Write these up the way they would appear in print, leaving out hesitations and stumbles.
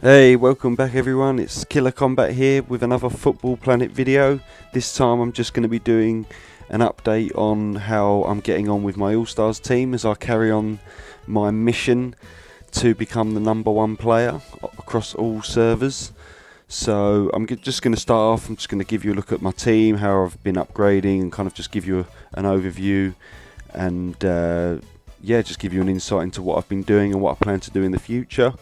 Hey, welcome back everyone, it's Killer Combat here with another Football Planet video. This time I'm just going to be doing an update on how I'm getting on with my All-Stars team as I carry on my mission to become the #1 player across all servers. So I'm just going to start off, I'm just going to give you a look at my team, how I've been upgrading, and kind of just give you an overview and yeah, just give you an insight into what I've been doing and what I plan to do in the future.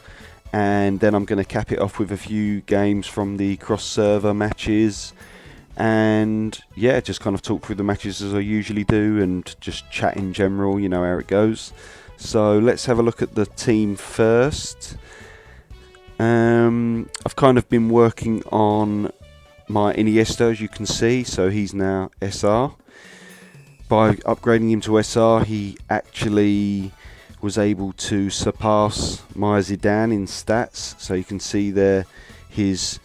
And then I'm going to cap it off with a few games from the cross-server matches, and yeah, just kind of talk through the matches as I usually do and just chat in general, you know how it goes. So let's have a look at the team first. I've kind of been working on my Iniesta, as you can see, so he's now SR. By upgrading him to SR, he actually was able to surpass my Zidane in stats. So you can see there his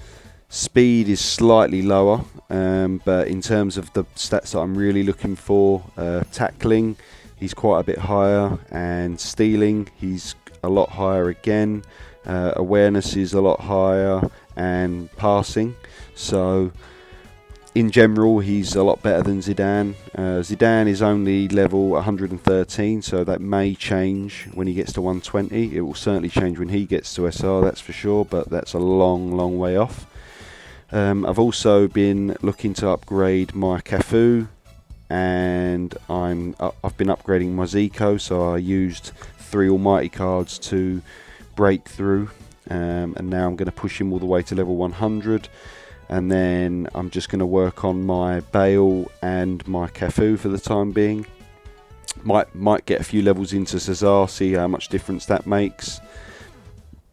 speed is slightly lower, but in terms of the stats that I'm really looking for, tackling he's quite a bit higher, and stealing he's a lot higher again, awareness is a lot higher, and passing. So in general, he's a lot better than Zidane. Zidane is only level 113, so that may change when he gets to 120. It will certainly change when he gets to SR, that's for sure, but that's a long way off. I've also been looking to upgrade my Cafu, and I've been upgrading my Zico, so I used 3 almighty cards to break through, and now I'm going to push him all the way to level 100. And then I'm just going to work on my Bale and my Cafu for the time being. Might get a few levels into Cesar, see how much difference that makes.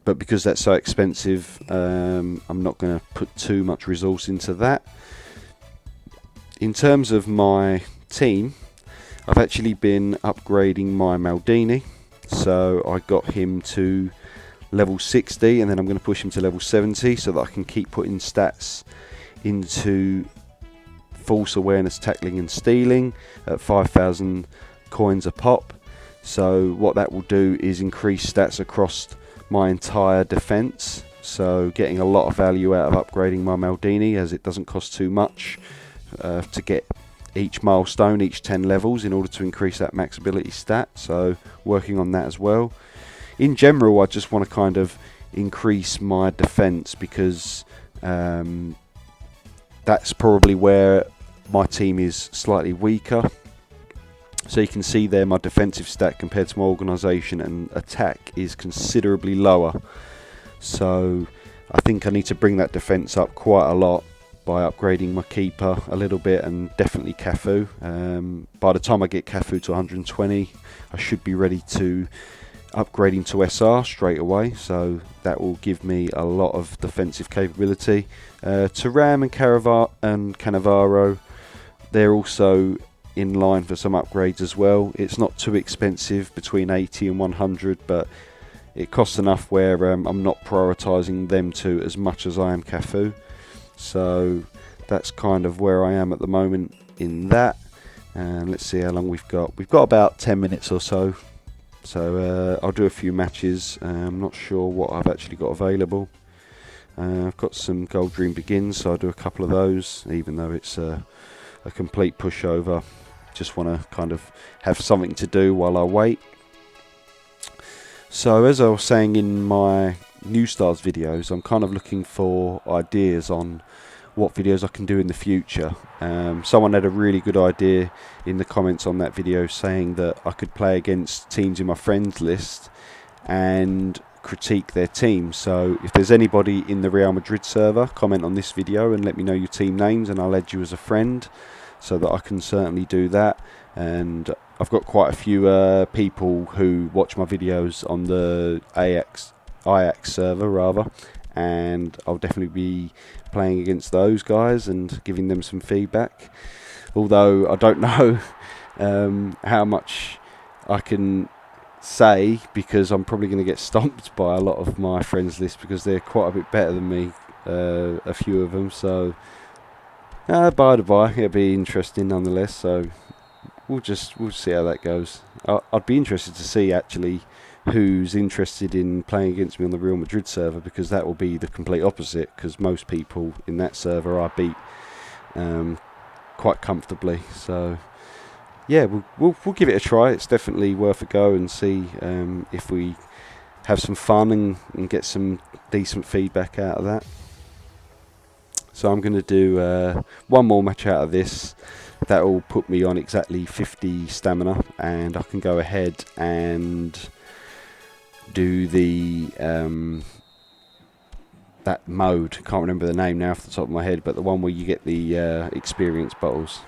But because that's so expensive, I'm not going to put too much resource into that. In terms of my team, I've actually been upgrading my Maldini. So I got him to level 60, and then I'm going to push him to level 70 so that I can keep putting stats into force, awareness, tackling and stealing at 5,000 coins a pop. So what that will do is increase stats across my entire defense, so getting a lot of value out of upgrading my Maldini, as it doesn't cost too much to get each milestone, each 10 levels, in order to increase that max ability stat. So working on that as well. In general, I just want to kind of increase my defense, because that's probably where my team is slightly weaker. So you can see there my defensive stat compared to my organisation and attack is considerably lower. So I think I need to bring that defence up quite a lot by upgrading my keeper a little bit, and definitely Cafu. By the time I get Cafu to 120, I should be ready to upgrading to SR straight away, so that will give me a lot of defensive capability. Thuram and Cannavaro, they're also in line for some upgrades as well. It's not too expensive, between 80 and 100, but it costs enough where I'm not prioritising them two as much as I am Cafu. So that's kind of where I am at the moment in that. And let's see how long we've got. We've got about 10 minutes or so. So I'll do a few matches. I'm not sure what I've actually got available. I've got some Gold Dream Begins, so I'll do a couple of those, even though it's a complete pushover. Just want to kind of have something to do while I wait. So as I was saying in my New Stars videos, I'm kind of looking for ideas on what videos I can do in the future. Someone had a really good idea in the comments on that video, saying that I could play against teams in my friends list and critique their team. So if there's anybody in the Real Madrid server, comment on this video and let me know your team names, and I'll add you as a friend, so that I can certainly do that. And I've got quite a few people who watch my videos on the Ajax server rather, and I'll definitely be playing against those guys and giving them some feedback. Although I don't know how much I can say, because I'm probably going to get stomped by a lot of my friends list, because they're quite a bit better than me, a few of them. So by the by, it'll be interesting nonetheless. So we'll see how that goes. I'd be interested to see actually who's interested in playing against me on the Real Madrid server, because that will be the complete opposite, because most people in that server I beat quite comfortably. So yeah, we'll give it a try. It's definitely worth a go, and see if we have some fun and get some decent feedback out of that. So I'm going to do one more match out of this. That will put me on exactly 50 stamina, and I can go ahead and do the that mode. Can't remember the name now off the top of my head, but the one where you get the experience bottles.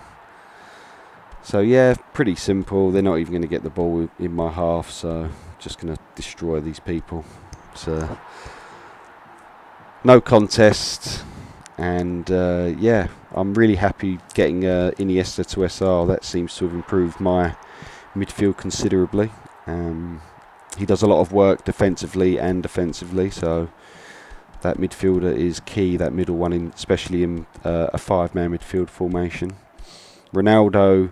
So yeah, pretty simple. They're not even going to get the ball in my half, so just going to destroy these people. So no contest. And yeah, I'm really happy getting Iniesta to SR. That seems to have improved my midfield considerably. He does a lot of work defensively and offensively, so that midfielder is key, that middle one, especially in a 5-man midfield formation. Ronaldo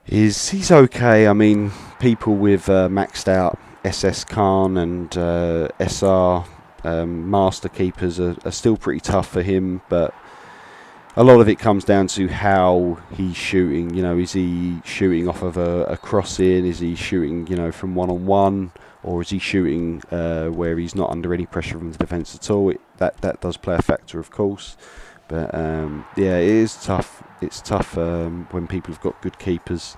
he's okay. I mean, people with maxed out SS Khan and SR master keepers are still pretty tough for him, but a lot of it comes down to how he's shooting. You know, is he shooting off of a cross-in? Is he shooting, you know, from one-on-one? Or is he shooting where he's not under any pressure from the defence at all? That does play a factor, of course. But yeah, it is tough. It's tough when people have got good keepers.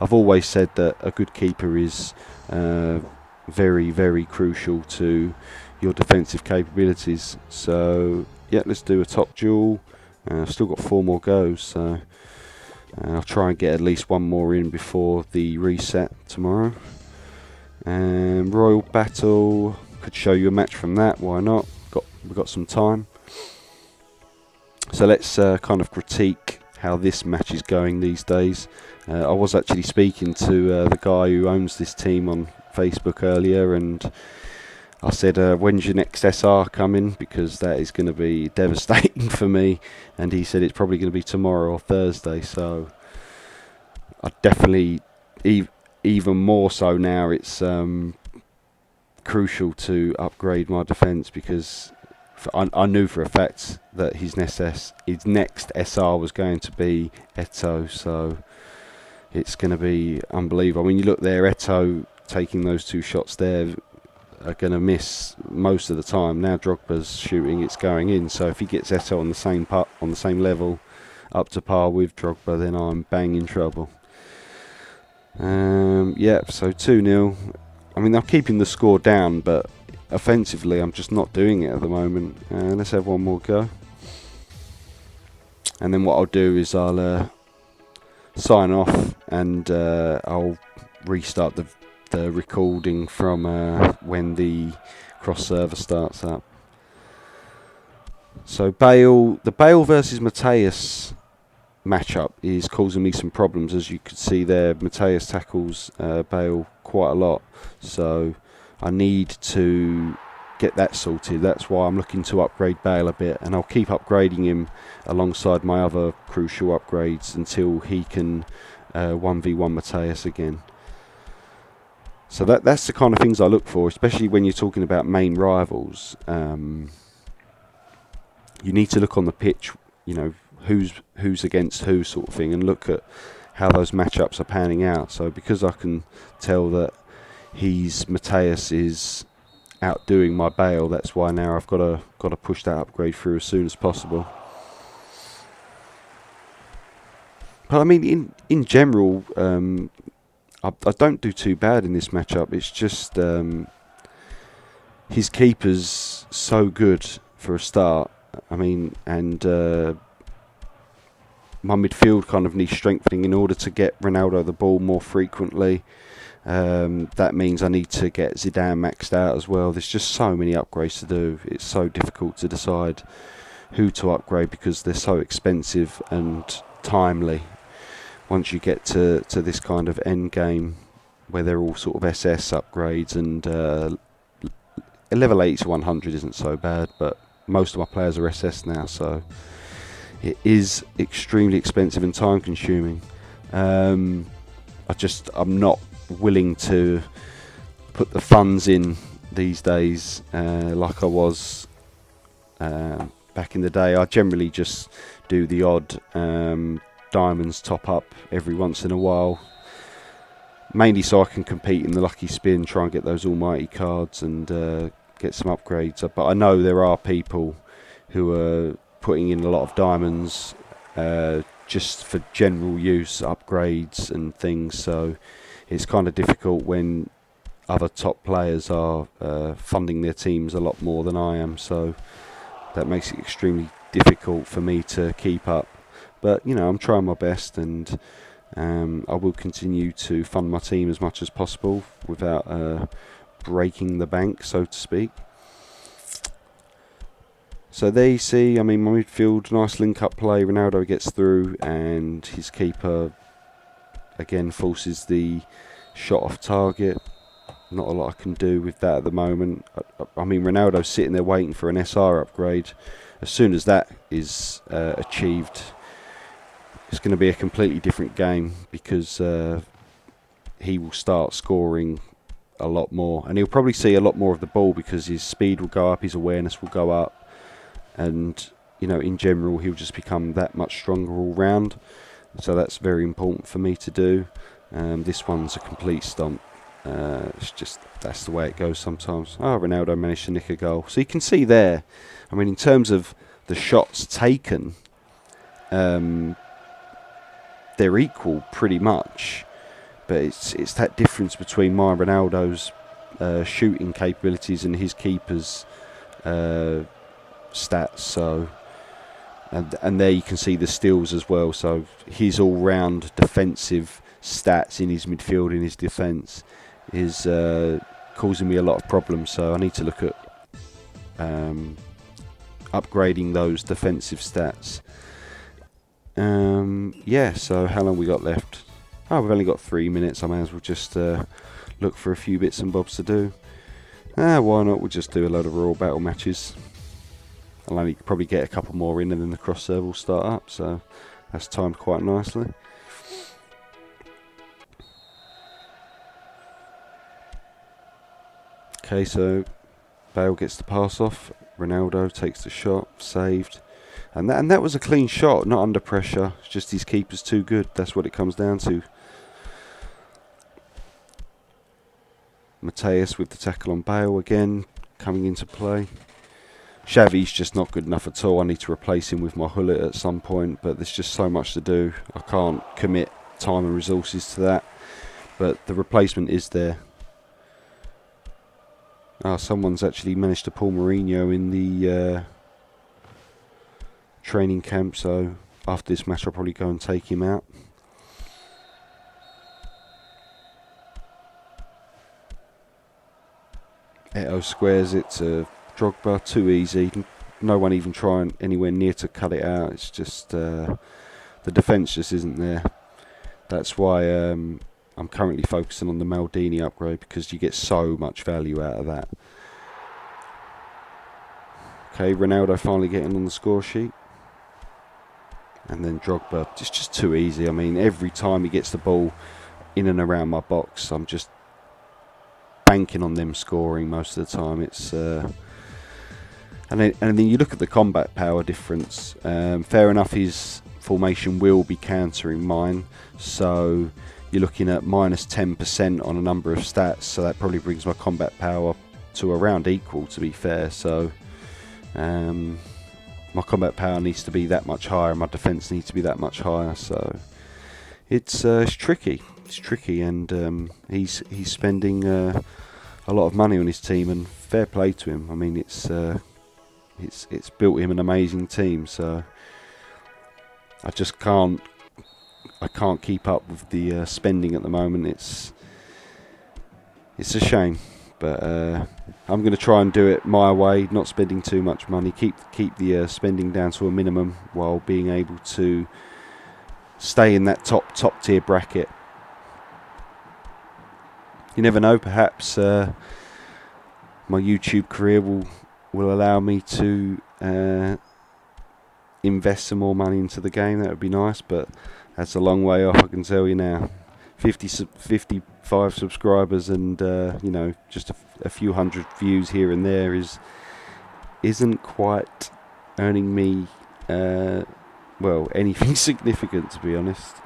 I've always said that a good keeper is very, very crucial to your defensive capabilities. So yeah, let's do a top duel. I've still got 4 more goes, so I'll try and get at least 1 more in before the reset tomorrow. Royal Battle, could show you a match from that, why not? We've got some time. So let's kind of critique how this match is going these days. I was actually speaking to the guy who owns this team on Facebook earlier, and I said, when's your next SR coming? Because that is going to be devastating for me. And he said it's probably going to be tomorrow or Thursday. So I definitely, even more so now, it's crucial to upgrade my defence, because I knew for a fact that his next SR was going to be Eto'o. So it's going to be unbelievable. I mean, you look there, Eto'o taking those 2 shots there are going to miss most of the time. Now Drogba's shooting, it's going in. So if he gets Eto'o on the same level, up to par with Drogba, then I'm bang in trouble. Yeah, so 2-0. I mean, they're keeping the score down, but offensively I'm just not doing it at the moment. Let's have 1 more go. And then what I'll do is I'll sign off, and I'll restart the recording from when the cross server starts up. So the Bale versus Mateus matchup is causing me some problems. As you can see there, Mateus tackles Bale quite a lot, so I need to get that sorted. That's why I'm looking to upgrade Bale a bit, and I'll keep upgrading him alongside my other crucial upgrades until he can 1v1 Mateus again. So that's the kind of things I look for, especially when you're talking about main rivals. You need to look on the pitch, you know, who's against who, sort of thing, and look at how those matchups are panning out. So because I can tell that Mateus is outdoing my Bale, that's why now I've got to push that upgrade through as soon as possible. But I mean, in general, I don't do too bad in this matchup. It's just his keeper's so good for a start. I mean, and my midfield kind of needs strengthening in order to get Ronaldo the ball more frequently. That means I need to get Zidane maxed out as well. There's just so many upgrades to do. It's so difficult to decide who to upgrade because they're so expensive and timely. Once you get to this kind of end game where they're all sort of SS upgrades, and level 80 to 100 isn't so bad, but most of my players are SS now, so it is extremely expensive and time consuming. I'm not willing to put the funds in these days like I was back in the day. I generally just do the odd diamonds top up every once in a while, mainly so I can compete in the lucky spin, try and get those almighty cards and get some upgrades. But I know there are people who are putting in a lot of diamonds just for general use, upgrades and things, so it's kind of difficult when other top players are funding their teams a lot more than I am, so that makes it extremely difficult for me to keep up. But you know, I'm trying my best, and I will continue to fund my team as much as possible without breaking the bank, so to speak. So there you see, I mean, my midfield, nice link-up play. Ronaldo gets through, and his keeper again forces the shot off target. Not a lot I can do with that at the moment. I mean, Ronaldo's sitting there waiting for an SR upgrade. As soon as that is achieved, it's going to be a completely different game, because he will start scoring a lot more, and he'll probably see a lot more of the ball because his speed will go up, his awareness will go up, and you know, in general, he'll just become that much stronger all round. So that's very important for me to do. This one's a complete stomp. It's just, that's the way it goes sometimes. Oh, Ronaldo managed to nick a goal. So you can see there, I mean, in terms of the shots taken, they're equal pretty much, but it's that difference between my Ronaldo's shooting capabilities and his keeper's stats. So and there you can see the steals as well. So his all-round defensive stats in his midfield, in his defence, is causing me a lot of problems. So I need to look at upgrading those defensive stats. Yeah, so how long we got left? Oh, we've only got 3 minutes. I may as well just look for a few bits and bobs to do. Why not? We'll just do a load of Royal Battle matches. I'll only probably get a couple more in, and then the cross serve will start up, so that's timed quite nicely. Okay, so Bale gets the pass off, Ronaldo takes the shot, saved, and that was a clean shot, not under pressure. It's just his keeper's too good. That's what it comes down to. Mateus with the tackle on Bale again, coming into play. Xavi's just not good enough at all. I need to replace him with my Hullet at some point, but there's just so much to do. I can't commit time and resources to that, but the replacement is there. Someone's actually managed to pull Mourinho in the training camp, so after this match I'll probably go and take him out. Eto'o squares it to Drogba, too easy. No one even trying anywhere near to cut it out. It's just the defence just isn't there. That's why I'm currently focusing on the Maldini upgrade, because you get so much value out of that. Okay, Ronaldo finally getting on the score sheet. And then Drogba, it's just too easy. I mean, every time he gets the ball in and around my box, I'm just banking on them scoring most of the time. It's and then you look at the combat power difference. Fair enough, his formation will be countering mine, so you're looking at minus 10% on a number of stats, so that probably brings my combat power to around equal, to be fair. So my combat power needs to be that much higher, my defense needs to be that much higher, so it's tricky. It's tricky, and he's spending a lot of money on his team, and fair play to him. I mean, it's built him an amazing team, so I just can't keep up with the spending at the moment. It's a shame, but I'm going to try and do it my way, not spending too much money, keep the spending down to a minimum, while being able to stay in that top tier bracket. You never know, perhaps my YouTube career will allow me to invest some more money into the game. That would be nice, but that's a long way off, I can tell you now. 50 5 subscribers and you know, just a few hundred views here and there isn't quite earning me well, anything significant, to be honest.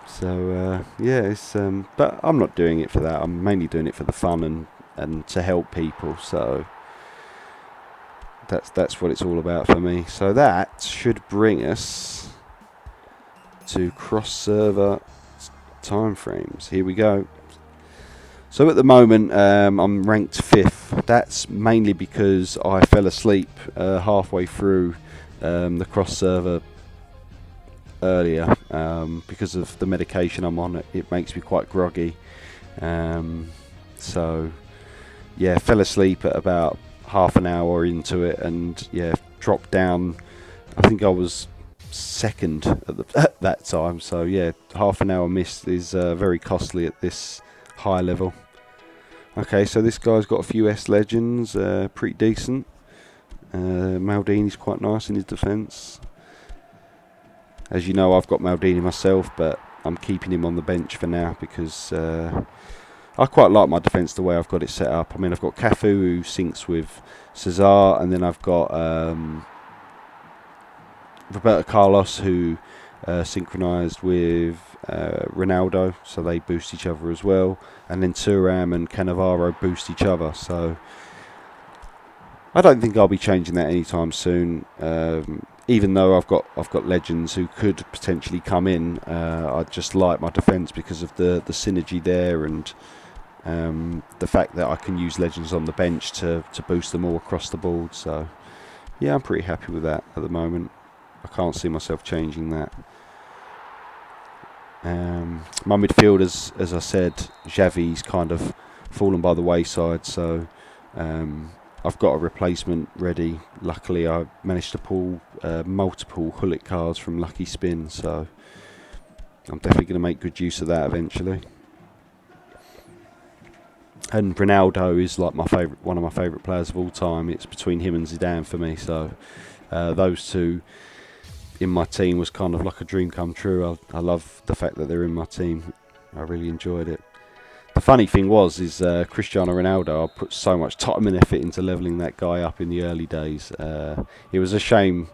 So yeah, it's but I'm not doing it for that. I'm mainly doing it for the fun and to help people. So that's what it's all about for me. So that should bring us to cross-server timeframes. Here we go. So at the moment, I'm ranked 5th. That's mainly because I fell asleep halfway through the cross-server earlier because of the medication I'm on. It makes me quite groggy. So yeah, fell asleep at about half an hour into it, and yeah, dropped down. I think I was 2nd at that time. So yeah, half an hour missed is very costly at this high level. Okay, so this guy's got a few S legends, pretty decent. Maldini's quite nice in his defence. As you know, I've got Maldini myself, but I'm keeping him on the bench for now because I quite like my defence the way I've got it set up. I mean, I've got Cafu, who syncs with Cesar, and then I've got Roberto Carlos, who synchronised with Ronaldo, so they boost each other as well. And then Thuram and Cannavaro boost each other. So I don't think I'll be changing that anytime soon. Even though I've got legends who could potentially come in, I just like my defence because of the synergy there, and the fact that I can use legends on the bench to boost them all across the board. So yeah, I'm pretty happy with that at the moment. I can't see myself changing that. My midfield, as I said, Xavi's kind of fallen by the wayside, so I've got a replacement ready. Luckily, I managed to pull multiple Hullet cards from Lucky Spin, so I'm definitely going to make good use of that eventually. And Ronaldo is like one of my favourite players of all time. It's between him and Zidane for me, so those two in my team was kind of like a dream come true. I love the fact that they're in my team. I really enjoyed it. The funny thing is Cristiano Ronaldo, I put so much time and effort into levelling that guy up in the early days. It was a shame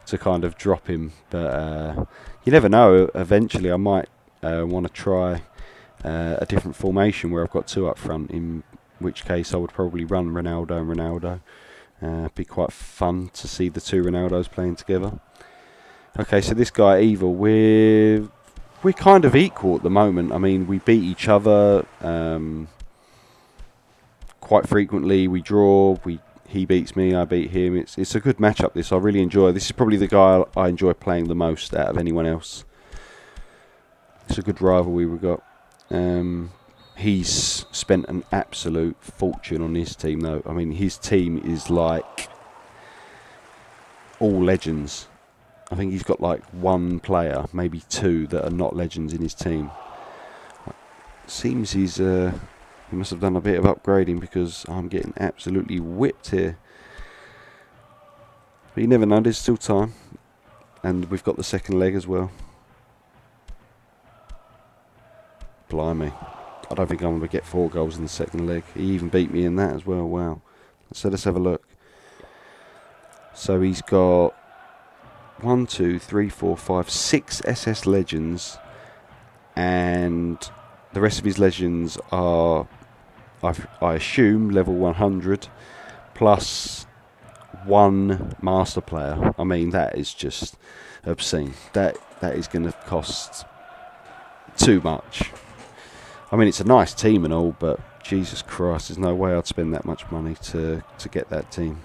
to kind of drop him, but you never know. Eventually I might want to try a different formation where I've got 2 up front, in which case I would probably run Ronaldo and Ronaldo. It'd be quite fun to see the 2 Ronaldos playing together. Okay, so this guy Evil, we're kind of equal at the moment. I mean, we beat each other quite frequently. We draw. He beats me. I beat him. It's a good matchup. This I really enjoy. This is probably the guy I enjoy playing the most out of anyone else. It's a good rivalry we got. He's spent an absolute fortune on his team, though. I mean, his team is like all legends. I think he's got like 1 player, maybe 2, that are not legends in his team. Seems he must have done a bit of upgrading because I'm getting absolutely whipped here. But you never know, there's still time. And we've got the second leg as well. Blimey. I don't think I'm going to get 4 goals in the second leg. He even beat me in that as well. Wow. So let's have a look. So he's got 1, 2, 3, 4, 5, 6 SS legends, and the rest of his legends are, I assume, level 100, plus 1 master player. I mean, that is just obscene. That is going to cost too much. I mean, it's a nice team and all, but Jesus Christ, there's no way I'd spend that much money to get that team.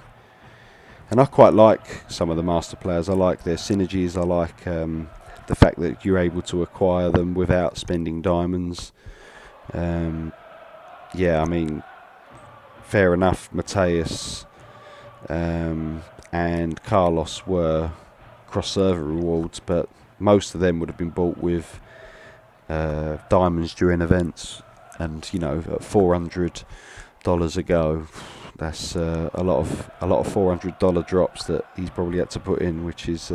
And I quite like some of the master players. I like their synergies. I like the fact that you're able to acquire them without spending diamonds. Yeah, I mean, fair enough. Mateus and Carlos were cross-server rewards, but most of them would have been bought with diamonds during events. And you know, at $400 a go, that's a lot of $400 drops that he's probably had to put in, which is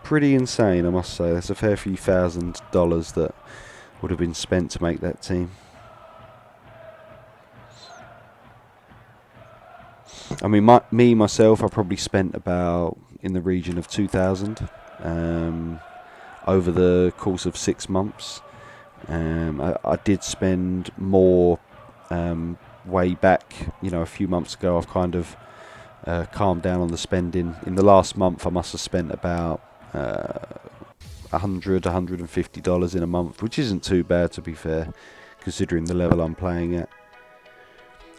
pretty insane, I must say. That's a fair few $1,000s that would have been spent to make that team. I mean, myself, I probably spent about in the region of 2,000 over the course of 6 months. I did spend more way back, a few months ago. I've kind of calmed down on the spending. In the last month, I must have spent about $150 in a month, which isn't too bad, to be fair, considering the level I'm playing at.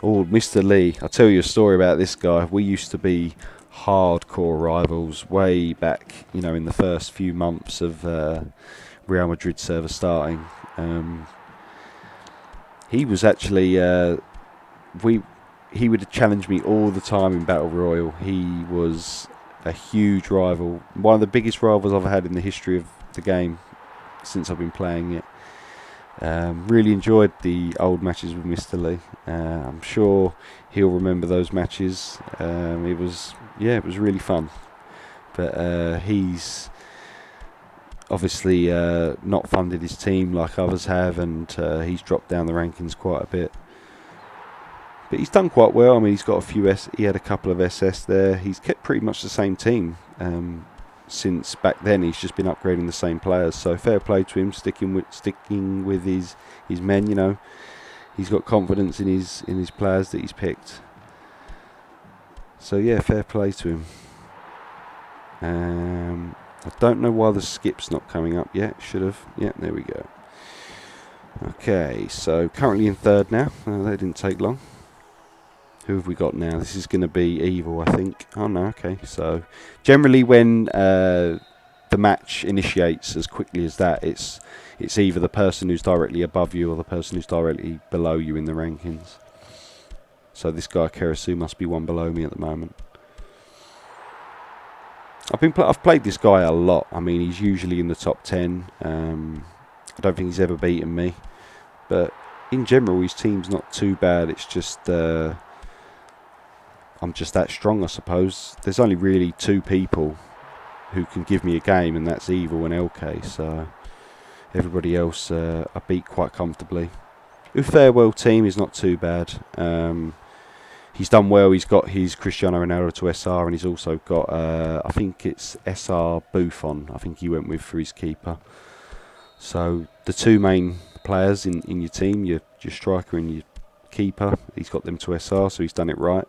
Oh, Mr. Lee, I'll tell you a story about this guy. We used to be hardcore rivals way back, in the first few months of Real Madrid server starting. He was actually he would challenge me all the time in Battle Royale. He was a huge rival, one of the biggest rivals I've had in the history of the game since I've been playing it. Really enjoyed the old matches with Mr. Lee. I'm sure he'll remember those matches. It was really fun. But he's obviously not funded his team like others have, and he's dropped down the rankings quite a bit. But he's done quite well. I mean, he's got a few he had a couple of SS there. He's kept pretty much the same team since back then. He's just been upgrading the same players. So fair play to him, sticking with his men. He's got confidence in his players that he's picked. So yeah, fair play to him. I don't know why the skip's not coming up yet. Should have. Yeah, there we go. Okay, so currently in third now. That didn't take long. Who have we got now? This is going to be Evil, I think. Oh no, okay. So generally when the match initiates as quickly as that, it's either the person who's directly above you or the person who's directly below you in the rankings. So this guy Kerasu must be one below me at the moment. I've played this guy a lot. I mean, he's usually in the top 10. I don't think he's ever beaten me, but in general, his team's not too bad. It's just I'm just that strong, I suppose. There's only really 2 people who can give me a game, and that's Evil and LK. So everybody else I beat quite comfortably. Farewell team is not too bad. He's done well. He's got his Cristiano Ronaldo to SR, and he's also got, I think it's SR Buffon, I think he went with for his keeper. So the 2 main players in your team, your striker and your keeper, he's got them to SR, so he's done it right.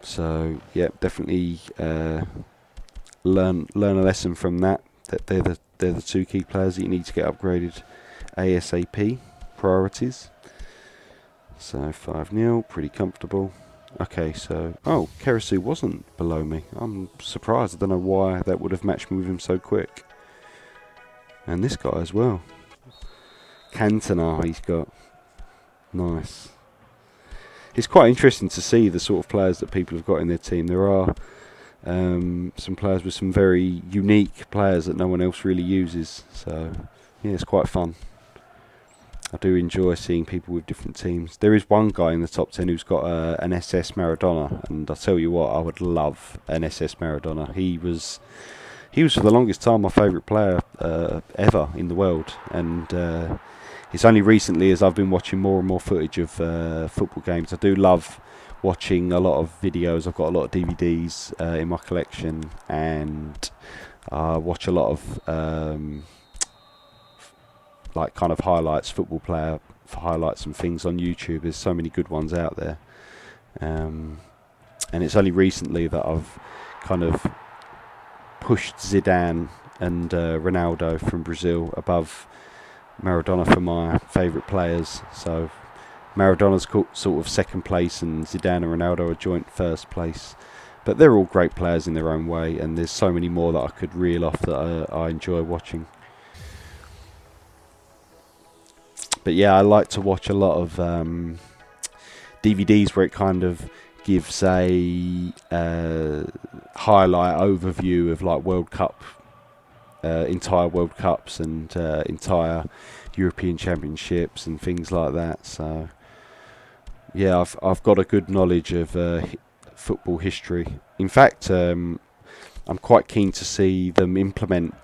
So yeah, definitely learn a lesson from that. That they're the 2 key players that you need to get upgraded ASAP. Priorities. So 5-0, pretty comfortable. Okay, so Kerasu wasn't below me. I'm surprised. I don't know why that would have matched me with him so quick. And this guy as well. Cantona he's got. Nice. It's quite interesting to see the sort of players that people have got in their team. There are some players with some very unique players that no one else really uses. So yeah, it's quite fun. I do enjoy seeing people with different teams. There is one guy in the top 10 who's got an SS Maradona, and I'll tell you what, I would love an SS Maradona. He was for the longest time my favourite player ever in the world, and it's only recently as I've been watching more and more footage of football games. I do love watching a lot of videos. I've got a lot of DVDs in my collection, and I watch a lot of like kind of highlights, football player highlights and things on YouTube. There's so many good ones out there, and it's only recently that I've kind of pushed Zidane and Ronaldo from Brazil above Maradona for my favourite players. So Maradona's sort of second place, and Zidane and Ronaldo are joint first place. But they're all great players in their own way, and there's so many more that I could reel off that I enjoy watching. But yeah, I like to watch a lot of DVDs where it kind of gives a highlight overview of like World Cup, entire World Cups and entire European Championships and things like that. So yeah, I've got a good knowledge of football history. In fact, I'm quite keen to see them implement,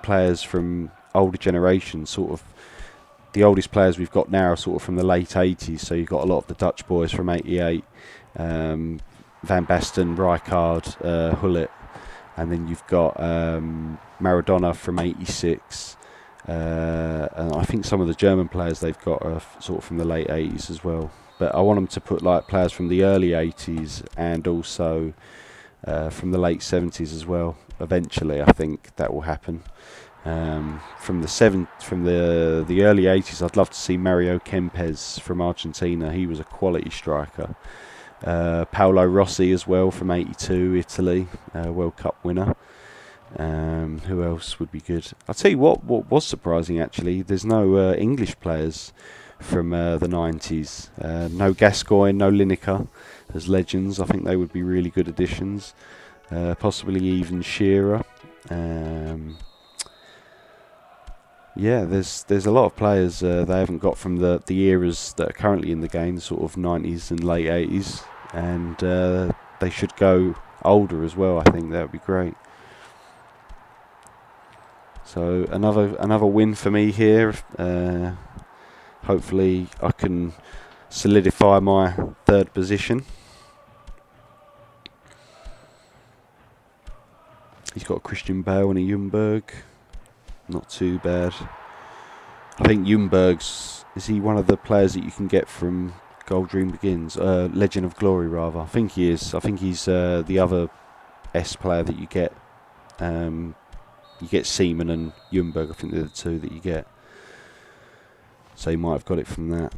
players from older generations. Sort of the oldest players we've got now are sort of from the late 80s. So you've got a lot of the Dutch boys from 88, Van Basten, Rijkaard, Hullet, and then you've got Maradona from 86. And I think some of the German players they've got are sort of from the late 80s as well. But I want them to put like players from the early 80s and also from the late 70s as well. Eventually, I think that will happen. From the early 80s, I'd love to see Mario Kempes from Argentina. He was a quality striker. Paolo Rossi as well from 82, Italy, World Cup winner. Who else would be good? I'll tell you what was surprising actually. There's no English players from the 90s. No Gascoigne, no Lineker as legends. I think they would be really good additions. Possibly even Shearer. Yeah, there's a lot of players they haven't got from the eras that are currently in the game, sort of 90s and late 80s, and they should go older as well. I think that would be great. So another win for me here. Hopefully I can solidify my third position. He's got Christian Bale and a Ljungberg. Not too bad. I think Ljungberg's... Is he one of the players that you can get from Gold Dream Begins? Legend of Glory, rather. I think he is. I think he's the other S player that you get. You get Seaman and Ljungberg. I think they're the two that you get. So you might have got it from that.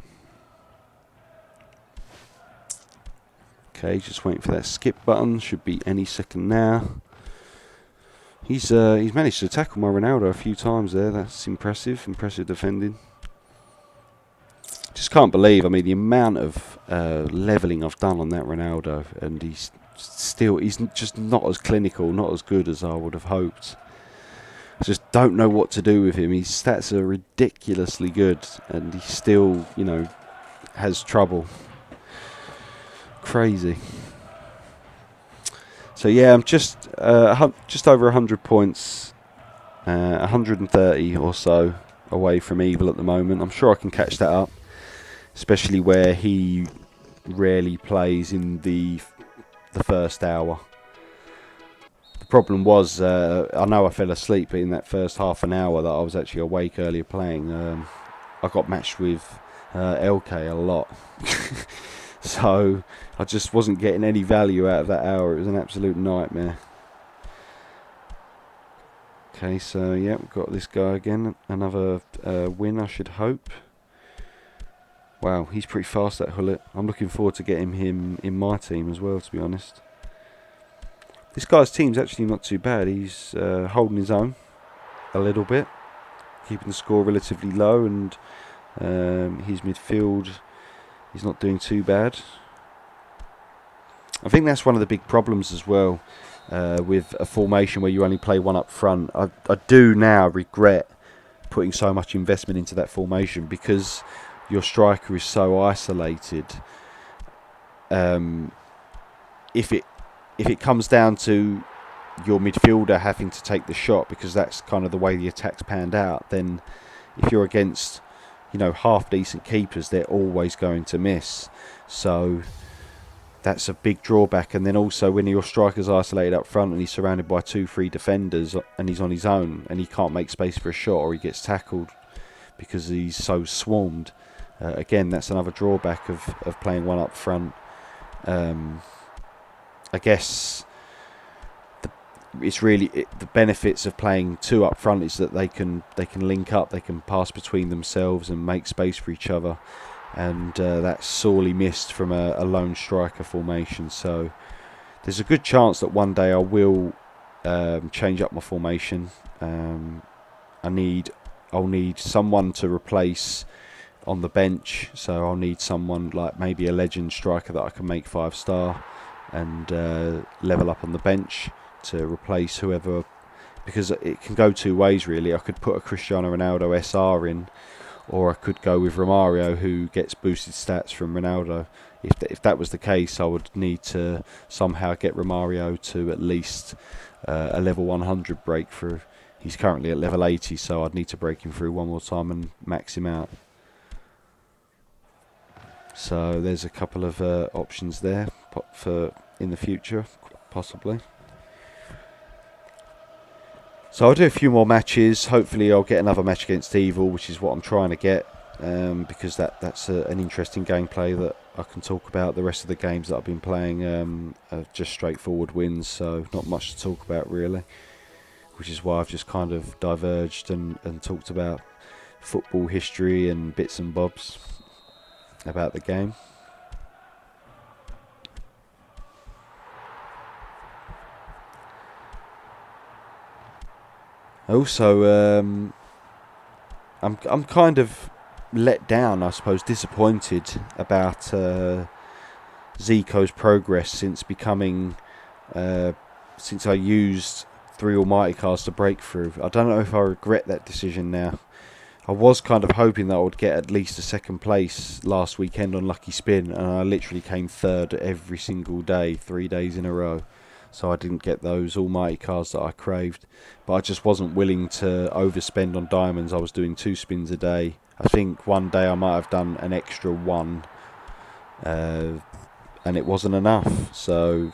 Okay, just waiting for that skip button. Should be any second now. He's managed to tackle my Ronaldo a few times there. That's impressive. Impressive defending. Just can't believe, I mean, the amount of levelling I've done on that Ronaldo, and he's just not as clinical, not as good as I would have hoped. I just don't know what to do with him. His stats are ridiculously good, and he still, has trouble. Crazy. So yeah, I'm just over 100 points, 130 or so away from evil at the moment. I'm sure I can catch that up, especially where he rarely plays in the first hour. The problem was, I know I fell asleep, but in that first half an hour that I was actually awake earlier playing, I got matched with LK a lot. So I just wasn't getting any value out of that hour. It was an absolute nightmare. Okay, so yeah, we've got this guy again. Another win, I should hope. Wow, he's pretty fast, that Hullet. I'm looking forward to getting him in my team as well, to be honest. This guy's team's actually not too bad. He's holding his own a little bit, keeping the score relatively low, and his midfield... He's not doing too bad. I think that's one of the big problems as well with a formation where you only play one up front. I do now regret putting so much investment into that formation because your striker is so isolated. If it comes down to your midfielder having to take the shot because that's kind of the way the attack's panned out, then if you're against... half decent keepers, they're always going to miss. So that's a big drawback. And then also when your striker's isolated up front and he's surrounded by 2-3 defenders and he's on his own and he can't make space for a shot or he gets tackled because he's so swarmed. Again, that's another drawback of playing one up front. I guess it's really the benefits of playing two up front is that they can link up, they can pass between themselves and make space for each other, and that's sorely missed from a lone striker formation. So there's a good chance that one day I will change up my formation. I'll need someone to replace on the bench, so I'll need someone like maybe a legend striker that I can make 5-star and level up on the bench to replace whoever, because it can go two ways really. I could put a Cristiano Ronaldo SR in, or I could go with Romario, who gets boosted stats from Ronaldo. If that was the case, I would need to somehow get Romario to at least a level 100 breakthrough He's currently at level 80, so I'd need to break him through one more time and max him out. So there's a couple of options there for in the future, possibly. So I'll do a few more matches. Hopefully I'll get another match against Evil, which is what I'm trying to get, because that's an interesting gameplay that I can talk about. The rest of the games that I've been playing are just straightforward wins, so not much to talk about really, which is why I've just kind of diverged and talked about football history and bits and bobs about the game. Also, I'm kind of let down, I suppose, disappointed about Zico's progress since becoming, since I used 3 almighty cards to break through. I don't know if I regret that decision now. I was kind of hoping that I would get at least a second place last weekend on Lucky Spin, and I literally came third every single day, 3 days in a row. So I didn't get those almighty cards that I craved. But I just wasn't willing to overspend on diamonds. I was doing 2 spins a day. I think one day I might have done an extra 1, and it wasn't enough. So,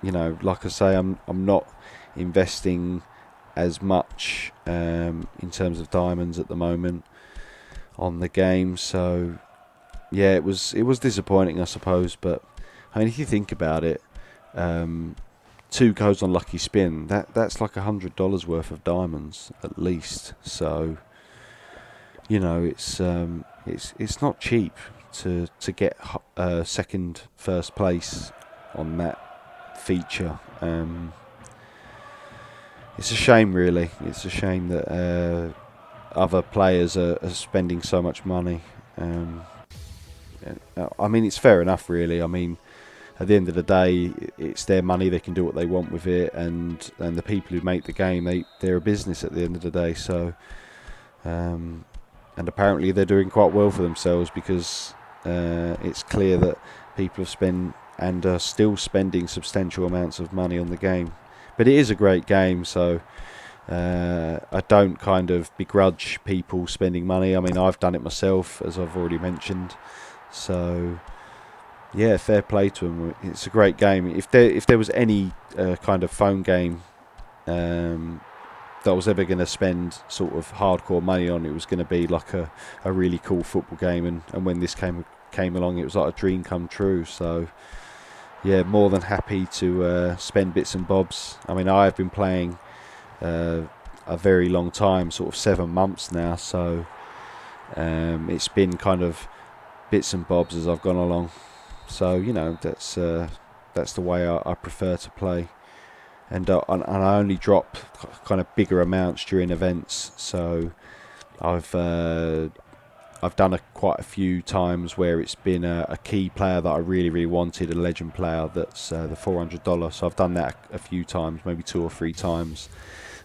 you know, like I say, I'm not investing as much in terms of diamonds at the moment on the game. So yeah, it was disappointing, I suppose. But I mean, if you think about it, 2 goes on Lucky Spin, that's like $100 worth of diamonds at least. So, you know, it's not cheap to get second, first place on that feature. It's a shame, really. It's a shame that other players are spending so much money. I mean, it's fair enough, really. I mean, at the end of the day, it's their money. They can do what they want with it, and the people who make the game, they're a business at the end of the day. So, and apparently they're doing quite well for themselves, because it's clear that people have spent and are still spending substantial amounts of money on the game. But it is a great game, so I don't kind of begrudge people spending money. I mean, I've done it myself, as I've already mentioned. So yeah, fair play to them. It's a great game. If there was any kind of phone game that I was ever going to spend sort of hardcore money on, it was going to be like a really cool football game. And when this came along, it was like a dream come true. So yeah, more than happy to spend bits and bobs. I mean, I've been playing a very long time, sort of 7 months now. So it's been kind of bits and bobs as I've gone along. So, you know, that's the way I prefer to play. And I only drop kind of bigger amounts during events. So I've done quite a few times where it's been a key player that I really, really wanted, a legend player, that's the $400. So I've done that a few times, maybe 2 or 3 times.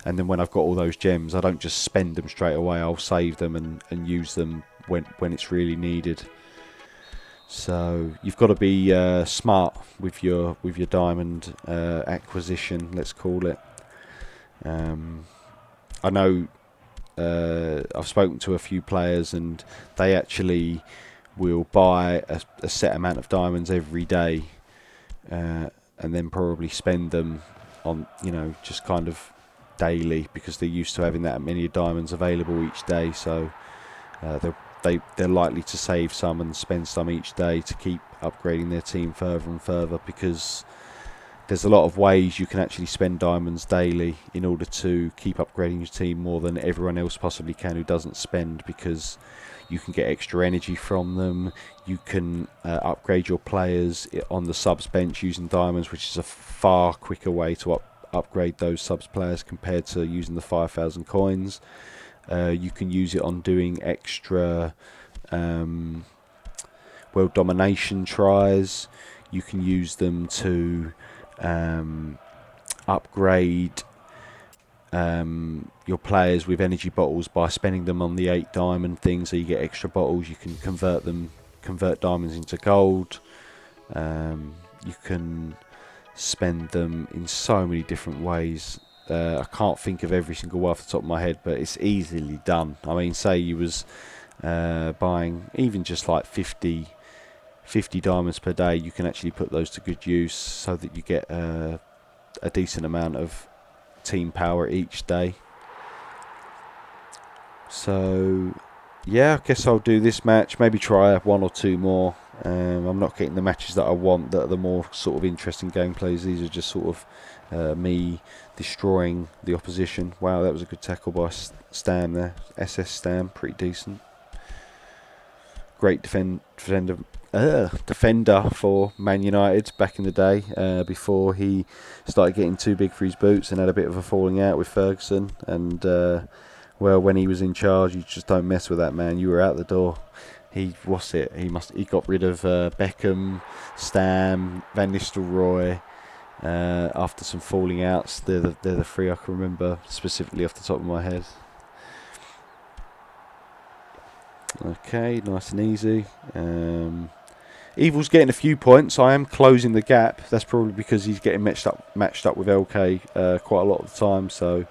And then when I've got all those gems, I don't just spend them straight away. I'll save them and use them when it's really needed. So you've got to be smart with your diamond acquisition, let's call it. I know I've spoken to a few players, and they actually will buy a set amount of diamonds every day, and then probably spend them on, you know, just kind of daily, because they're used to having that many diamonds available each day. So they're likely to save some and spend some each day to keep upgrading their team further and further, because there's a lot of ways you can actually spend diamonds daily in order to keep upgrading your team more than everyone else possibly can who doesn't spend, because you can get extra energy from them. You can upgrade your players on the subs bench using diamonds, which is a far quicker way to upgrade those subs players compared to using the 5,000 coins. You can use it on doing extra world domination tries. You can use them to upgrade your players with energy bottles by spending them on the 8 diamond thing, so you get extra bottles. You can convert diamonds into gold. You can spend them in so many different ways. I can't think of every single one off the top of my head, but it's easily done. I mean, say you was buying even just like 50 diamonds per day, you can actually put those to good use so that you get a decent amount of team power each day. So yeah, I guess I'll do this match, maybe try one or two more. I'm not getting the matches that I want, that are the more sort of interesting gameplays. These are just sort of me destroying the opposition. Wow, that was a good tackle by Stam there. SS Stam, pretty decent. Great defender for Man United back in the day, before he started getting too big for his boots and had a bit of a falling out with Ferguson. And well, when he was in charge, you just don't mess with that man. You were out the door. He got rid of Beckham, Stam, Van Nistelrooy after some falling outs. They're the three I can remember specifically off the top of my head. Okay, nice and easy. Evil's getting a few points. I am closing the gap. That's probably because he's getting matched up with LK quite a lot of the time. So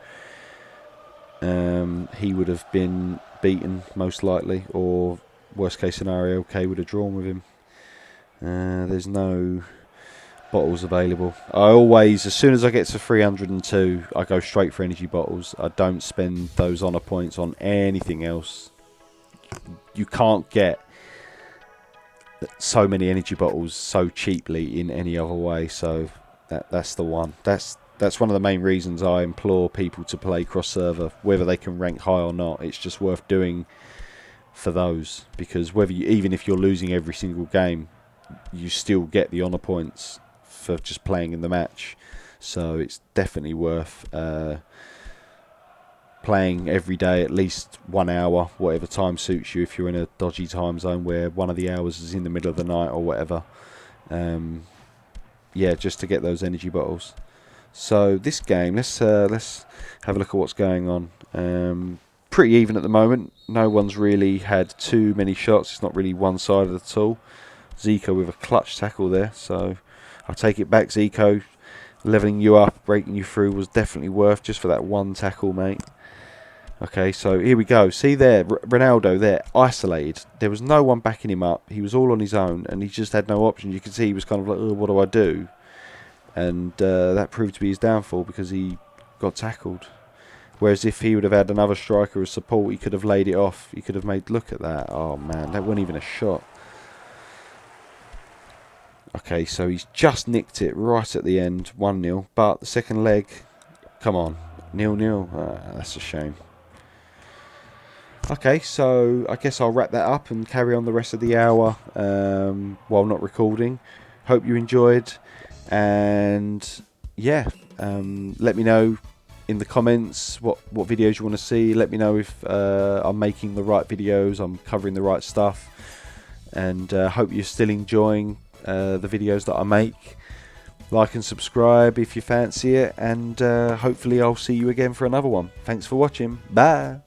he would have been beaten most likely, or worst case scenario, LK would have drawn with him. There's no bottles available. I always, as soon as I get to 302, I go straight for energy bottles. I don't spend those honor points on anything else. You can't get so many energy bottles so cheaply in any other way. So that's the one. That's one of the main reasons I implore people to play cross server, whether they can rank high or not. It's just worth doing for those, because even if you're losing every single game, you still get the honor points for just playing in the match. So it's definitely worth playing every day, at least 1 hour, whatever time suits you. If you're in a dodgy time zone where one of the hours is in the middle of the night or whatever, yeah, just to get those energy bottles. So this game, let's have a look at what's going on. Pretty even at the moment. No one's really had too many shots. It's not really one-sided at all. Zico with a clutch tackle there, so I'll take it back, Zico. Leveling you up, breaking you through was definitely worth just for that one tackle, mate. Okay, so here we go. See there, Ronaldo there, isolated. There was no one backing him up. He was all on his own, and he just had no option. You could see he was kind of like, oh, what do I do? And that proved to be his downfall, because he got tackled. Whereas if he would have had another striker as support, he could have laid it off. He could have made, look at that. Oh, man, that wasn't even a shot. Okay, so he's just nicked it right at the end, 1-0. But the second leg, come on, 0-0. That's a shame. Okay, so I guess I'll wrap that up and carry on the rest of the hour while not recording. Hope you enjoyed. And yeah, let me know in the comments what videos you want to see. Let me know if I'm making the right videos, I'm covering the right stuff. And hope you're still enjoying the videos that I make. Like and subscribe if you fancy it, and hopefully I'll see you again for another one. Thanks for watching. Bye.